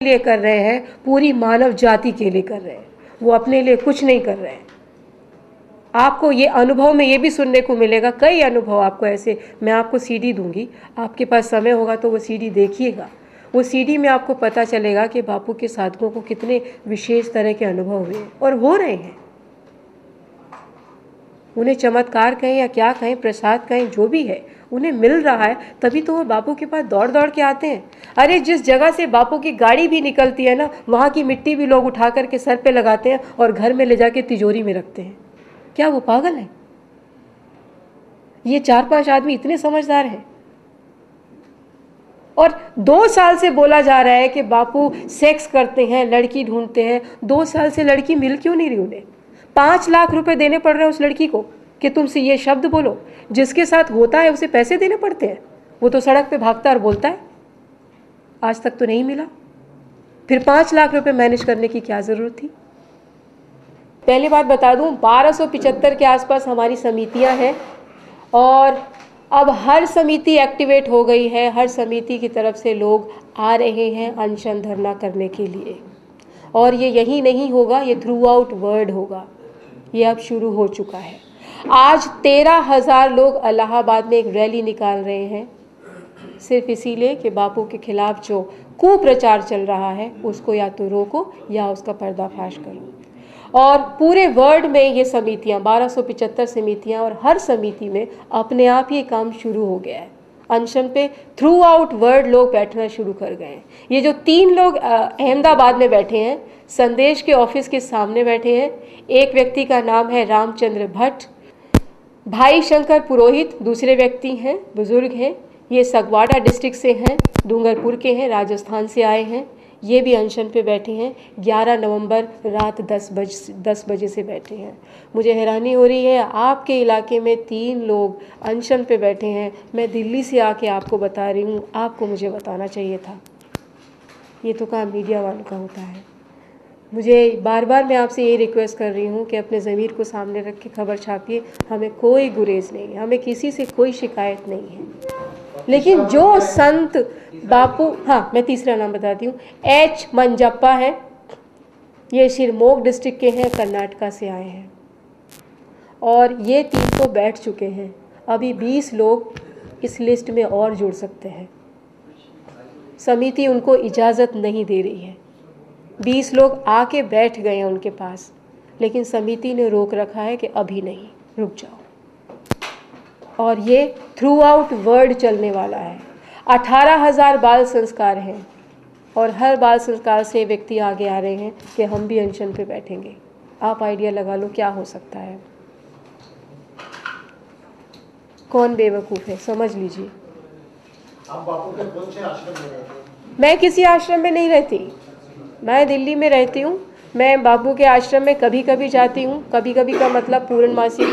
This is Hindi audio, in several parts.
लिए कर रहे हैं, पूरी मानव जाति के लिए कर रहे हैं, वो अपने लिए कुछ नहीं कर रहे हैं। आपको ये अनुभव में ये भी सुनने को मिलेगा, कई अनुभव आपको ऐसे। मैं आपको सीडी दूंगी, आपके पास समय होगा तो वो सीडी देखिएगा। वो सीडी में आपको पता चलेगा कि बापू के साधकों को कितने विशेष तरह के अनुभव हुए और हो रहे हैं। उन्हें चमत्कार कहें या क्या कहें, प्रसाद कहें, जो भी है उन्हें मिल रहा है, तभी तो वो बापू के पास दौड़ दौड़ के आते हैं। अरे जिस जगह से बापू की गाड़ी भी निकलती है ना, वहाँ की मिट्टी भी लोग उठा करके सर पे लगाते हैं और घर में ले जाके तिजोरी में रखते हैं। क्या वो पागल है? ये 4-5 आदमी इतने समझदार हैं। और 2 साल से बोला जा रहा है कि बापू सेक्स करते हैं, लड़की ढूंढते हैं। 2 साल से लड़की मिल क्यों नहीं रही उन्हें? 5 लाख रुपए देने पड़ रहे हैं उस लड़की को कि तुमसे ये शब्द बोलो। जिसके साथ होता है उसे पैसे देने पड़ते हैं, वो तो सड़क पे भागता और बोलता है। आज तक तो नहीं मिला, फिर 5 लाख रुपए मैनेज करने की क्या ज़रूरत थी? पहली बात बता दूं, 1275 के आसपास हमारी समितियां हैं और अब हर समिति एक्टिवेट हो गई है। हर समिति की तरफ से लोग आ रहे हैं अनशन धरना करने के लिए। और ये यही नहीं होगा, ये थ्रू आउट वर्ल्ड होगा। ये अब शुरू हो चुका है। आज 13,000 लोग इलाहाबाद में एक रैली निकाल रहे हैं, सिर्फ इसीलिए कि बापू के खिलाफ जो कुप्रचार चल रहा है उसको या तो रोको या उसका पर्दाफाश करो। और पूरे वर्ल्ड में ये समितियां, 1275 समितियां, और हर समिति में अपने आप ही काम शुरू हो गया है। अनशन पे थ्रू आउट वर्ल्ड लोग बैठना शुरू कर गए हैं। ये जो 3 लोग अहमदाबाद में बैठे हैं, संदेश के ऑफिस के सामने बैठे हैं। एक व्यक्ति का नाम है रामचंद्र भट्ट, भाई शंकर पुरोहित दूसरे व्यक्ति हैं, बुजुर्ग हैं। ये सगवाड़ा डिस्ट्रिक्ट से हैं, डूंगरपुर के हैं, राजस्थान से आए हैं। ये भी अनशन पे बैठे हैं। 11 नवंबर रात 10 बजे से बैठे हैं। मुझे हैरानी हो रही है, आपके इलाके में 3 लोग अनशन पे बैठे हैं। मैं दिल्ली से आके आपको बता रही हूँ, आपको मुझे बताना चाहिए था। ये तो काम मीडिया वालों का होता है। मुझे बार बार मैं आपसे ये रिक्वेस्ट कर रही हूँ कि अपने ज़मीर को सामने रख के खबर छापिए। हमें कोई गुरेज नहीं है, हमें किसी से कोई शिकायत नहीं है। लेकिन जो संत बापू, हाँ मैं तीसरा नाम बताती हूँ, एच मंजप्पा है। ये शिरमोग डिस्ट्रिक्ट के हैं, कर्नाटका से आए हैं और ये 3 तो बैठ चुके हैं। अभी 20 लोग इस लिस्ट में और जुड़ सकते हैं। समिति उनको इजाज़त नहीं दे रही है। 20 लोग आके बैठ गए हैं उनके पास, लेकिन समिति ने रोक रखा है कि अभी नहीं, रुक जाओ। और ये थ्रू आउट वर्ल्ड चलने वाला है। 18,000 बाल संस्कार हैं और हर बाल संस्कार से व्यक्ति आगे आ रहे हैं कि हम भी अनशन पे बैठेंगे। आप आइडिया लगा लो क्या हो सकता है। कौन बेवकूफ़ है, समझ लीजिए। आप बापू के कौन से आश्रम में रहते हैं? मैं किसी आश्रम में नहीं रहती, मैं दिल्ली में रहती हूँ। मैं बापू के आश्रम में कभी कभी जाती हूँ। कभी कभी का मतलब पूर्णमासी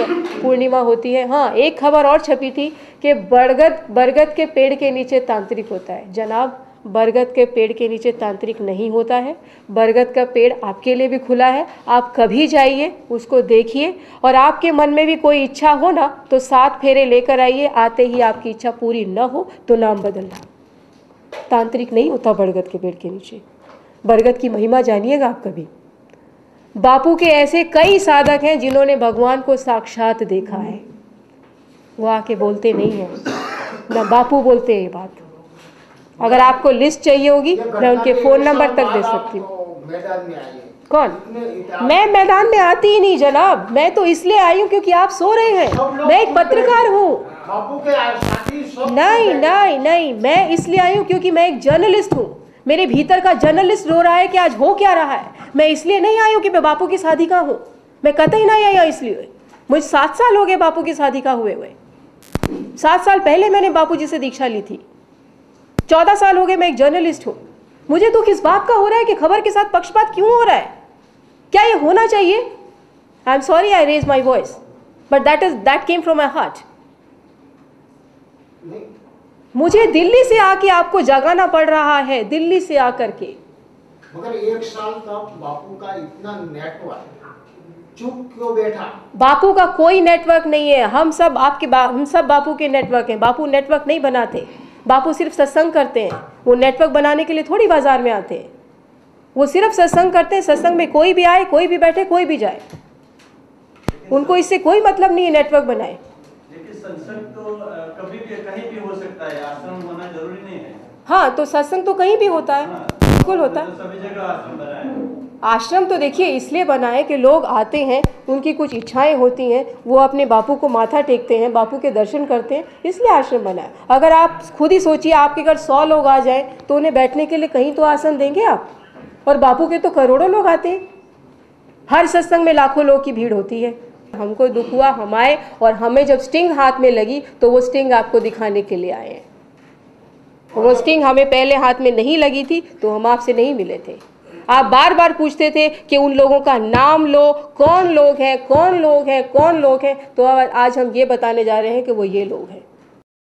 पूर्णिमा होती है। हाँ, एक खबर और छपी थी कि बरगद के पेड़ के नीचे तांत्रिक होता है। जनाब, बरगद के पेड़ के नीचे तांत्रिक नहीं होता है। बरगद का पेड़ आपके लिए भी खुला है, आप कभी जाइए, उसको देखिए। और आपके मन में भी कोई इच्छा हो ना तो 7 फेरे लेकर आइए। आते ही आपकी इच्छा पूरी न हो तो नाम बदलना। तांत्रिक नहीं होता बरगद के पेड़ के नीचे। बरगद की महिमा जानिएगा आप कभी। बापू के ऐसे कई साधक हैं जिन्होंने भगवान को साक्षात देखा है। वो आके बोलते नहीं हैं, ना बापू बोलते हैं ये बात। अगर आपको लिस्ट चाहिए होगी मैं उनके फ़ोन नंबर तक दे सकती हूँ। कौन? मैं मैदान में आती ही नहीं जनाब। मैं तो इसलिए आई हूँ क्योंकि आप सो रहे हैं। मैं एक पत्रकार हूँ। नहीं नहीं नहीं, मैं इसलिए आई हूँ क्योंकि मैं एक जर्नलिस्ट हूँ। मेरे भीतर का जर्नलिस्ट रो रहा है कि आज हो क्या रहा है। मैं इसलिए नहीं आई हूँ कि मैं बापू की साधिका हूँ। मैं कतई नहीं आई हूँ इसलिए। मुझे 7 साल हो गए बापू की साधिका हुए 7 साल पहले मैंने बापू जी से दीक्षा ली थी। 14 साल हो गए मैं एक जर्नलिस्ट हूँ। मुझे तो किस बात का हो रहा है कि खबर के साथ पक्षपात क्यों हो रहा है? क्या ये होना चाहिए? I am sorry I raise my voice but that came from my heart. मुझे दिल्ली से आके आपको जगाना पड़ रहा है, दिल्ली से आकर के। मगर 1 साल तक बापू का इतना नेटवर्क चुप क्यों बैठा? बापू का कोई नेटवर्क नहीं है। हम सब बापू के नेटवर्क हैं। बापू नेटवर्क नहीं बनाते। बापू सिर्फ सत्संग करते हैं। वो नेटवर्क बनाने के लिए थोड़ी बाजार में आते हैं। वो सिर्फ सत्संग करते हैं, सत्संग में कोई भी आए, कोई भी बैठे, कोई भी जाए, उनको इससे कोई मतलब नहीं है नेटवर्क बनाए। लेकिन सत्संग तो कभी भी कहीं भी हो सकता है, आश्रम होना जरूरी नहीं है। हाँ, तो सत्संग तो कहीं भी होता है, बिल्कुल होता है। तो सभी जगह आश्रम बना है। आश्रम तो देखिए इसलिए बना है कि लोग आते हैं, उनकी कुछ इच्छाएं होती हैं, वो अपने बापू को माथा टेकते हैं, बापू के दर्शन करते हैं, इसलिए आश्रम बना है। अगर आप खुद ही सोचिए, आपके घर 100 लोग आ जाएं तो उन्हें बैठने के लिए कहीं तो आसन देंगे आप, और बापू के तो करोड़ों लोग आते हैं, हर सत्संग में लाखों लोग की भीड़ होती है। हमको दुख हुआ, हम आए, और हमें जब स्टिंग हाथ में लगी तो वो स्टिंग आपको दिखाने के लिए आए हैं। वो स्टिंग हमें पहले हाथ में नहीं लगी थी तो हम आपसे नहीं मिले थे। आप बार बार पूछते थे कि उन लोगों का नाम लो, कौन लोग हैं, कौन लोग हैं, कौन लोग हैं, तो आज हम ये बताने जा रहे हैं कि वो ये लोग हैं।